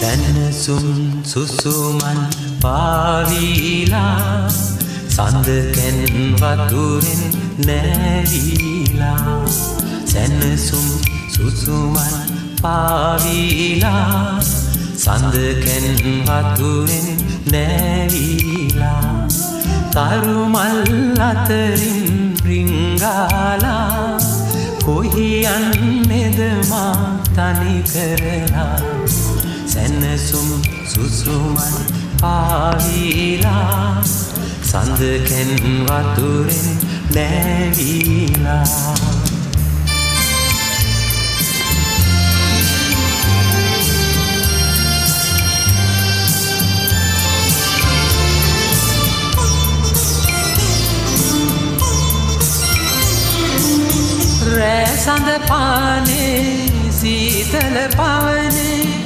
සැනසුම් සුසුමන් පාවිලා සඳකෙන් වතුරෙන් නැවිලා සැනසුම් සුසුමන් පාවිලා සඳකෙන් වතුරෙන් නැවිලා තරුමල් අතරින් රිංගාලා කොහි යන්නේද මා තනි කරලා සැනසුම් සුසුමන් පාවිලා සඳකෙන් වතුරෙන් නැවිලා රෑ සඳ පානේ සීතල පවනේ